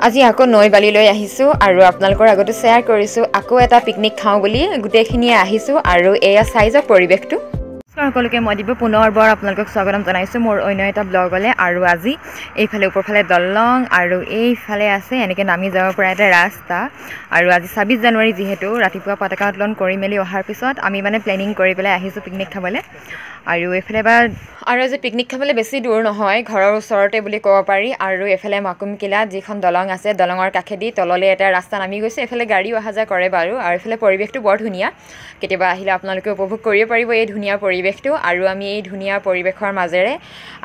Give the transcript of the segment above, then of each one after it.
আজি আকৌ নৈ বালি লৈ আহিছোঁ আৰু আপোনালোকৰ আগতে শ্বেয়াৰ কৰিছোঁ আকৌ এটা পিকনিক খাওঁ বুলি গোটেইখিনিয়ে আহিছোঁ আৰু এয়া চাই যাওক পৰিৱেশটো সকলোকে মই দিব পুনৰবাৰ আপোনালোকক স্বাগতম জনাইছোঁ মোৰ অন্য এটা ব্লগলৈ আৰু আজি এইফালে ওপৰফালে দলং আৰু এইফালে আছে এনেকৈ নামি যাব পৰা এটা ৰাস্তা আৰু আজি 26 জানুৱাৰী যিহেতু ৰাতিপুৱা পতাকা উত্তোলন কৰি মেলি অহাৰ পিছত আমি মানে প্লেনিং কৰি পেলাই আহিছোঁ পিকনিক খাবলৈ আৰু এইফালে আৰু আজি পিকনিক খাবলৈ বেছি দূৰ নহয় ঘৰৰ ওচৰতে বুলি ক'ব পাৰি আৰু এইফালে মাকুমকিলা যিখন দলং আছে দলঙৰ কাষেদি তললৈ এটা ৰাস্তা নামি গৈছে এইফালে গাড়ীও অহা যোৱা কৰে বাৰু আৰু এইফালে পৰিৱেশটো বৰ ধুনীয়া কেতিয়াবা আহিলে আপোনালোকে উপভোগ কৰিব পাৰিব এই ধুনীয়া পৰিৱেশটো আৰু আমি এই ধুনীয়া পৰিৱেশৰ মাজেৰে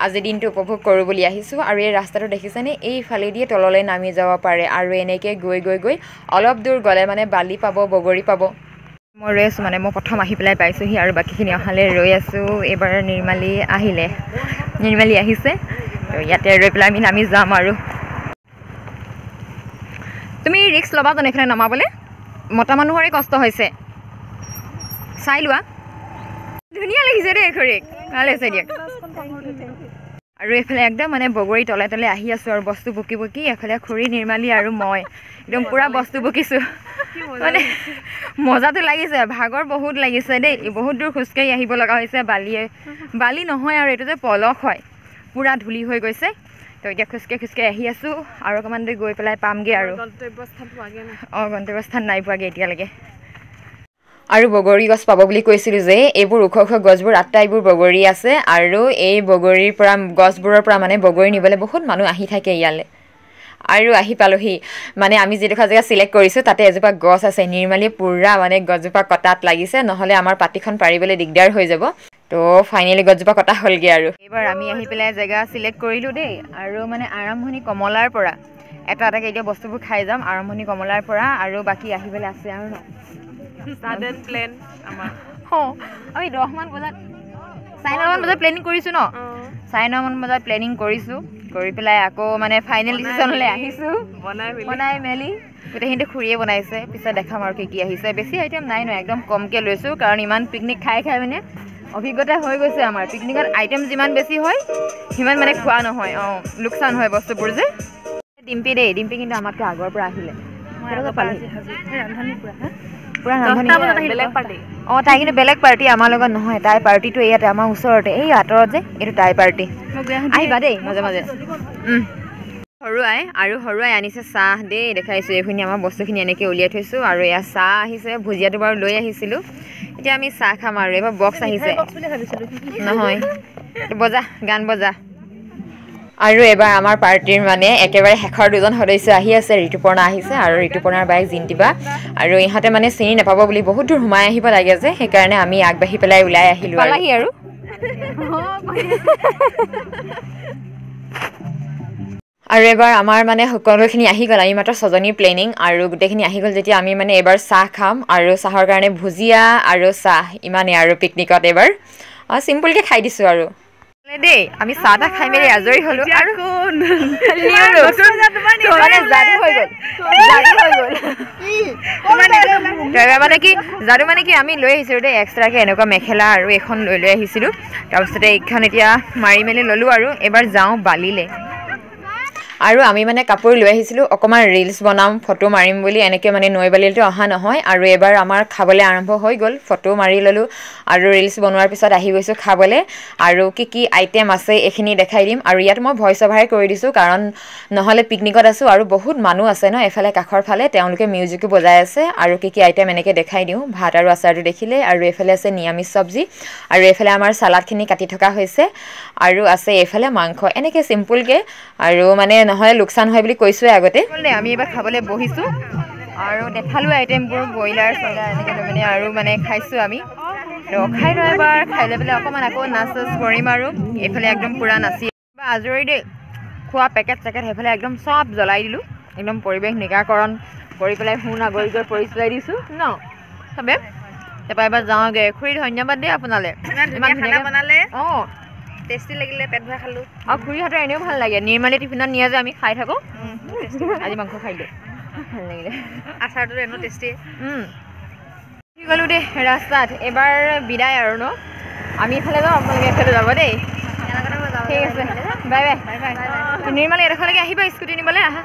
আজি দিনটো উপভোগ কৰোঁ বুলি আহিছোঁ আৰু এই ৰাস্তাটো দেখিছেনে এইফালেদিয়ে তললৈ নামি যাব পাৰে আৰু এনেকৈ গৈ গৈ গৈ অলপ দূৰ গ'লে মানে বালি পাব বগৰী পাব মই ৰৈ আছোঁ মানে মই প্ৰথম আহি পেলাই পাইছোঁহি আৰু বাকীখিনি অহালৈ ৰৈ আছোঁ এইবাৰ নিৰ্মালী আহিছে তো ইয়াতে ৰৈ পেলাই আমি নামি যাম আৰু তুমি ৰিক্স ল'বা জানো এইফালে নমাবলৈ মতা মানুহৰে কষ্ট হৈছে চাই লোৱা ধুনীয়া লাগিছে দেই খৰিক ভাল হৈছে দিয়ক আৰু এইফালে একদম মানে বগৰী তলে তলে আহি আছোঁ আৰু বস্তু বকি বকি এফালে খুৰী নিৰ্মালী আৰু মই একদম পূৰা বস্তু বকিছোঁ মানে মজাটো লাগিছে ভাগৰ বহুত লাগিছে দেই বহুত দূৰ খোজকাঢ়ি আহিব লগা হৈছে বালি নহয় আৰু এইটো যে পলস হয় পূৰা ধূলি হৈ গৈছে তো এতিয়া খোজকাঢ়ি আহি আছোঁ আৰু অকণমান দেৰি গৈ পেলাই পামগৈ আৰু গন্তব্যস্থান নাই পোৱাগৈ এতিয়ালৈকে আৰু বগৰী গছ পাব বুলি কৈছিলোঁ যে এইবোৰ ওখ ওখ গছবোৰ আটাইবোৰ বগৰী আছে আৰু এই বগৰীৰ পৰা গছবোৰৰ পৰা মানে বগৰী নিবলৈ বহুত মানুহ আহি থাকে ইয়ালৈ আৰু আহি পালোহি মানে আমি যিডোখৰ জেগা চিলেক্ট কৰিছোঁ তাতে এজোপা গছ আছে নিৰ্মালী পূৰা মানে গছজোপা কটাত লাগিছে নহ'লে আমাৰ পাতিখন পাৰিবলৈ দিগদাৰ হৈ যাব তো ফাইনেলি গছজোপা কটা হ'লগৈ আৰু এইবাৰ আমি আহি পেলাই জেগা চিলেক্ট কৰিলোঁ দেই আৰু মানে আৰম্ভণি কমলাৰ পৰা এটা এটাকৈ এতিয়া বস্তুবোৰ খাই যাম আৰম্ভণি কমলাৰ পৰা আৰু বাকী আহিবলৈ আছে আৰু ন সাডেন প্লেন আমাৰ আমি 10মান বজাত 9মান বজাত প্লেনিং কৰিছোঁ ন 9মান বজাত প্লেনিং কৰিছোঁ কৰি পেলাই আকৌ মানে ফাইনেল ডিচিশ্যনলৈ আহিছোঁ বনাই মেলি গোটেইখিনিটো খুৰীয়ে বনাইছে পিছত দেখাম আৰু কি আহিছে বেছি আইটেম নাই ন একদম কমকৈ লৈছোঁ কাৰণ ইমান পিকনিক খাই মানে অভিজ্ঞতা হৈ গৈছে আমাৰ পিকনিকত আইটেম যিমান বেছি হয় সিমান মানে খোৱা নহয় লোকচান হয় বস্তুবোৰ যে ডিম্পি কিন্তু আমাতকৈ আগৰ পৰা আহিলে তাই কিন্তু বেলেগ পাৰ্টি আমাৰ লগত নহয় তাই পাৰ্টিটো ইয়াতে আমাৰ ওচৰতে এই আঁতৰত যে এইটো তাই পাৰ্টি আহিবা দেই মাজে মাজে হৰুৱাই আনিছে চাহ দেই দেখাইছোঁ এইখিনি আমাৰ বস্তুখিনি এনেকৈ উলিয়াই থৈছোঁ আৰু এয়া চাহ আহিছে ভুজিয়াটো বাৰু লৈ আহিছিলোঁ এতিয়া আমি চাহ খাম আৰু এইবাৰ বক্স আহিছে নহয় বজা গান বজা আৰু এবাৰ আমাৰ পাৰ্টিৰ মানে একেবাৰে শেষৰ দুজন সদস্য আহি আছে ঋতুপৰ্ণা আহিছে আৰু ঋতুপৰ্ণাৰ বাইক জিন্তিবা আৰু ইহঁতে মানে চিনি নাপাব বুলি বহুত দূৰ সোমাই আহিব লাগে যে সেইকাৰণে আমি আগবাঢ়ি পেলাই ওলাই আহিলোঁ আৰু এবাৰ আমাৰ মানে সকলোখিনি আহি গ'ল আমি মাত্ৰ 6জনীৰ প্লেনিং আৰু গোটেইখিনি আহি গ'ল যেতিয়া আমি মানে এবাৰ চাহ খাম আৰু চাহৰ কাৰণে ভুজিয়া আৰু চাহ ইমানেই আৰু পিকনিকত এবাৰ চিম্পুলকৈ খাই দিছোঁ আৰু দেই আমি চাহ তাহ খাই মেলি আজৰি হ'লোঁ আৰু যাদু মানে কি আমি লৈ আহিছিলোঁ দেই এক্সট্ৰাকৈ এনেকুৱা মেখেলা আৰু এখন লৈ আহিছিলোঁ তাৰপিছতে এইখন এতিয়া মাৰি মেলি ল'লোঁ আৰু এবাৰ যাওঁ বালিলে আৰু আমি মানে কাপোৰ লৈ আহিছিলোঁ অকণমান ৰিলচ বনাম ফটো মাৰিম বুলি এনেকৈ মানে নৈ বালিলৈতো অহা নহয় আৰু এবাৰ আমাৰ খাবলৈ আৰম্ভ হৈ গ'ল ফটো মাৰি ল'লোঁ আৰু ৰিলচ বনোৱাৰ পিছত আহি গৈছোঁ খাবলৈ আৰু কি আইটেম আছে এইখিনি দেখাই দিম আৰু ইয়াত মই ভইচ অভাৰে কৰি দিছোঁ কাৰণ নহ'লে পিকনিকত আছোঁ আৰু বহুত মানুহ আছে ন এফালে কাষৰ ফালে তেওঁলোকে মিউজিকো বজাই আছে আৰু কি আইটেম এনেকৈ দেখাই দিওঁ ভাত আৰু আচাৰটো দেখিলে আৰু এইফালে আছে নিৰামিষ চব্জি আৰু এইফালে আমাৰ চালাডখিনি কাটি থকা হৈছে আৰু আছে এইফালে মাংস এনেকৈ চিম্পুলকৈ আৰু মানে নহ'লে লোকচান হয় বুলি কৈছোঁৱে আগতে আমি এবাৰ খাবলৈ বহিছোঁ আৰু দেখালোঁ আইটেমবোৰ ব্ৰইলাৰ চইলাৰ এনেকৈ মানে আৰু মানে খাইছোঁ আমি ৰখাই লৈ এবাৰ খাই লৈ পেলাই অকণমান আকৌ নাচ কৰিম আৰু এইফালে একদম পূৰা নাচি আজৰি দেই খোৱা পেকেট চেকেট সেইফালে একদম চব জ্বলাই দিলোঁ একদম পৰিৱেশ নিগাকৰণ কৰি পেলাই নাগৰিক গৈ পৰিচয় দিছোঁ ন চবে তাৰপৰা এবাৰ যাওঁগৈ খুৰী ধন্যবাদ দেই আপোনালৈ ইমান ধুনীয়াকৈ বনালে টেষ্টি লাগিলে পেট ভৰাই খালোঁ আৰু খুৰীহঁতৰ এনেও ভাল লাগে নিৰ্মালী টিফিনত নিয়ে যে আমি খাই থাকোঁ আজি মাংস খাই দিওঁ ভাল লাগিলে আচাৰটো এনেও টেষ্টি গ'লোঁ দেই ৰাস্তাত এবাৰ বিদায় আৰু ন আমি এইফালে যাওঁ আপোনালোকে এইফালে যাব দেই ঠিক আছে বাই বাই নিৰ্মালী এডোখৰলৈকে আহিবা স্কুটি নিবলৈ আহা